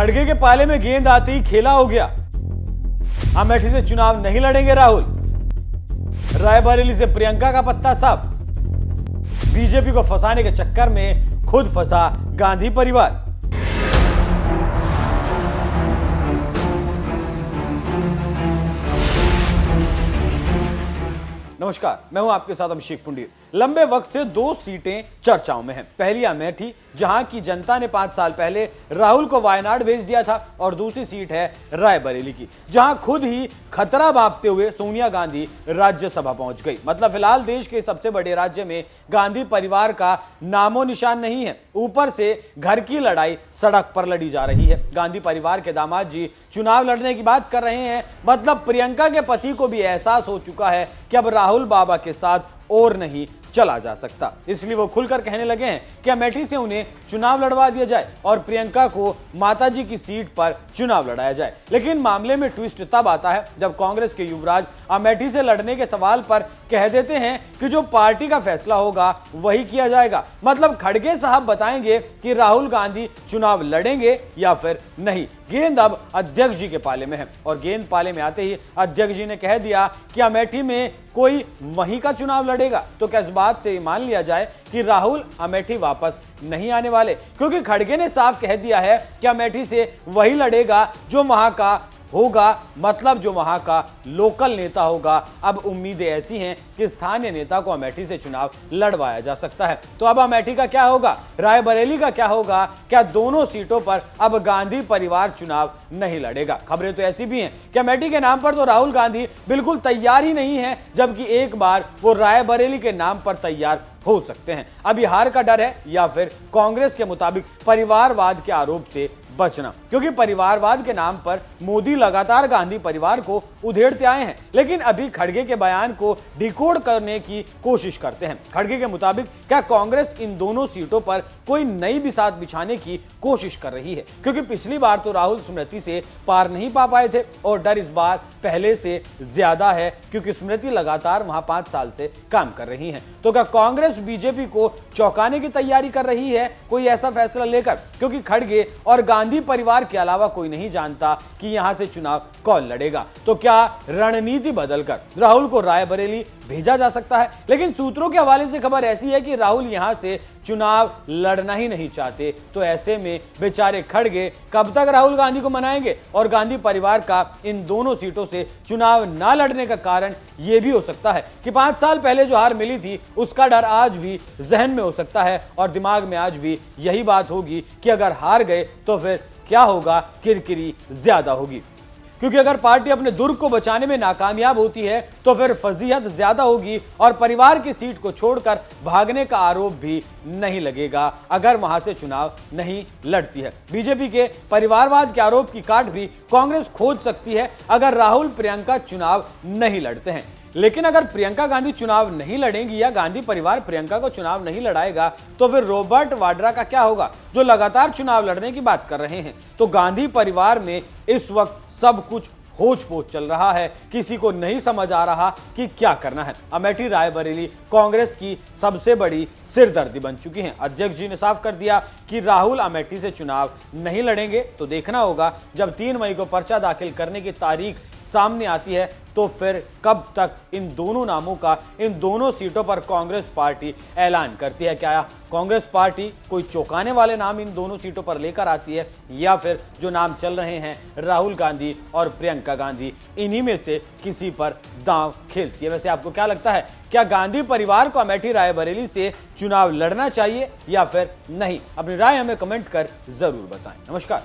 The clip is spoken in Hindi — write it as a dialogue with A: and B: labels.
A: खड़गे के पाले में गेंद आते ही खेला हो गया। अमेठी से चुनाव नहीं लड़ेंगे राहुल। रायबरेली से प्रियंका का पत्ता साफ। बीजेपी को फंसाने के चक्कर में खुद फंसा गांधी परिवार। नमस्कार, मैं हूं आपके साथ अभिषेक पुंडीर। लंबे वक्त से दो सीटें चर्चाओं में हैं। पहली अमेठी, जहां की जनता ने 5 साल पहले राहुल को वायनाड भेज दिया था, और दूसरी सीट है रायबरेली की, जहां खुद ही खतरा भांपते हुए सोनिया गांधी राज्यसभा पहुंच गई। मतलब फिलहाल देश के सबसे बड़े राज्य में गांधी परिवार का नामो निशान नहीं है। ऊपर से घर की लड़ाई सड़क पर लड़ी जा रही है। गांधी परिवार के दामाद जी चुनाव लड़ने की बात कर रहे हैं। मतलब प्रियंका के पति को भी एहसास हो चुका है कि अब राहुल बाबा के साथ और नहीं चला जा सकता। इसलिए वो खुलकर कहने लगे हैं कि अमेठी से उन्हें चुनाव लड़वा दिया जाए और प्रियंका को माताजी की सीट पर चुनाव लड़ाया जाए। लेकिन मामले में ट्विस्ट तब आता है जब कांग्रेस के युवराज अमेठी से लड़ने के सवाल पर कह देते हैं कि जो पार्टी का फैसला होगा वही किया जाएगा। मतलब खड़गे साहब बताएंगे कि राहुल गांधी चुनाव लड़ेंगे या फिर नहीं। गेंद अब अध्यक्ष जी के पाले में है, और गेंद पाले में आते ही अध्यक्ष जी ने कह दिया कि अमेठी में कोई वहीं का चुनाव लड़ेगा। तो क्या इस बात से मान लिया जाए कि राहुल अमेठी वापस नहीं आने वाले? क्योंकि खड़गे ने साफ कह दिया है कि अमेठी से वही लड़ेगा जो वहां का होगा, मतलब जो वहां का लोकल नेता होगा। अब उम्मीदें ऐसी हैं कि स्थानीय नेता को अमेठी से चुनाव लड़वाया जा सकता है। तो अब अमेठी का क्या होगा, रायबरेली का क्या होगा? क्या दोनों सीटों पर अब गांधी परिवार चुनाव नहीं लड़ेगा? खबरें तो ऐसी भी हैं कि अमेठी के नाम पर तो राहुल गांधी बिल्कुल तैयार ही नहीं है, जबकि एक बार वो रायबरेली के नाम पर तैयार हो सकते हैं। अभी हार का डर है या फिर कांग्रेस के मुताबिक परिवारवाद के आरोप से बचना, क्योंकि परिवारवाद के नाम पर मोदी लगातार गांधी परिवार को उधेड़ते आए हैं। लेकिन अभी खड़गे के बयान को डिकोड करने की कोशिश करते हैं। खड़गे के मुताबिक क्या कांग्रेस इन दोनों सीटों पर कोई नई बिसात बिछाने की कोशिश कर रही है? क्योंकि पिछली बार तो राहुल स्मृति से पार नहीं पा पाए थे, और डर इस बार पहले से ज्यादा है, क्योंकि स्मृति लगातार वहां 5 साल से काम कर रही हैं। तो क्या कांग्रेस बीजेपी को चौंकाने की तैयारी कर रही है कोई ऐसा फैसला लेकर? क्योंकि खड़गे और गांधी परिवार के अलावा कोई नहीं जानता कि यहां से चुनाव कौन लड़ेगा। तो क्या रणनीति बदलकर राहुल को रायबरेली भेजा जा सकता है? लेकिन सूत्रों के हवाले से खबर ऐसी है कि राहुल यहां से चुनाव लड़ना ही नहीं चाहते। तो ऐसे में बेचारे खड़गे कब तक राहुल गांधी को मनाएंगे? और गांधी परिवार का इन दोनों सीटों से चुनाव ना लड़ने का कारण यह भी हो सकता है कि 5 साल पहले जो हार मिली थी उसका डर आज भी जहन में हो सकता है, और दिमाग में आज भी यही बात होगी कि अगर हार गए तो फिर क्या होगा, किरकिरी ज्यादा होगी। क्योंकि अगर पार्टी अपने दुर्ग को बचाने में नाकामयाब होती है तो फिर फजीहत ज्यादा होगी, और परिवार की सीट को छोड़कर भागने का आरोप भी नहीं लगेगा अगर वहां से चुनाव नहीं लड़ती है। बीजेपी के परिवारवाद के आरोप की काट भी कांग्रेस खोज सकती है अगर राहुल प्रियंका चुनाव नहीं लड़ते हैं। लेकिन अगर प्रियंका गांधी चुनाव नहीं लड़ेंगी या गांधी परिवार प्रियंका को चुनाव नहीं लड़ाएगा तो फिर रॉबर्ट वाड्रा का क्या होगा, जो लगातार चुनाव लड़ने की बात कर रहे हैं? तो गांधी परिवार में इस वक्त सब कुछ होच पोच चल रहा है। किसी को नहीं समझ आ रहा कि क्या करना है। अमेठी रायबरेली कांग्रेस की सबसे बड़ी सिरदर्दी बन चुकी है। अध्यक्ष जी ने साफ कर दिया कि राहुल अमेठी से चुनाव नहीं लड़ेंगे। तो देखना होगा जब 3 मई को पर्चा दाखिल करने की तारीख सामने आती है तो फिर कब तक इन दोनों नामों का इन दोनों सीटों पर कांग्रेस पार्टी ऐलान करती है। क्या कांग्रेस पार्टी कोई चौंकाने वाले नाम इन दोनों सीटों पर लेकर आती है, या फिर जो नाम चल रहे हैं राहुल गांधी और प्रियंका गांधी, इन्हीं में से किसी पर दांव खेलती है? वैसे आपको क्या लगता है, क्या गांधी परिवार को अमेठी रायबरेली से चुनाव लड़ना चाहिए या फिर नहीं? अपनी राय हमें कमेंट कर जरूर बताएं। नमस्कार।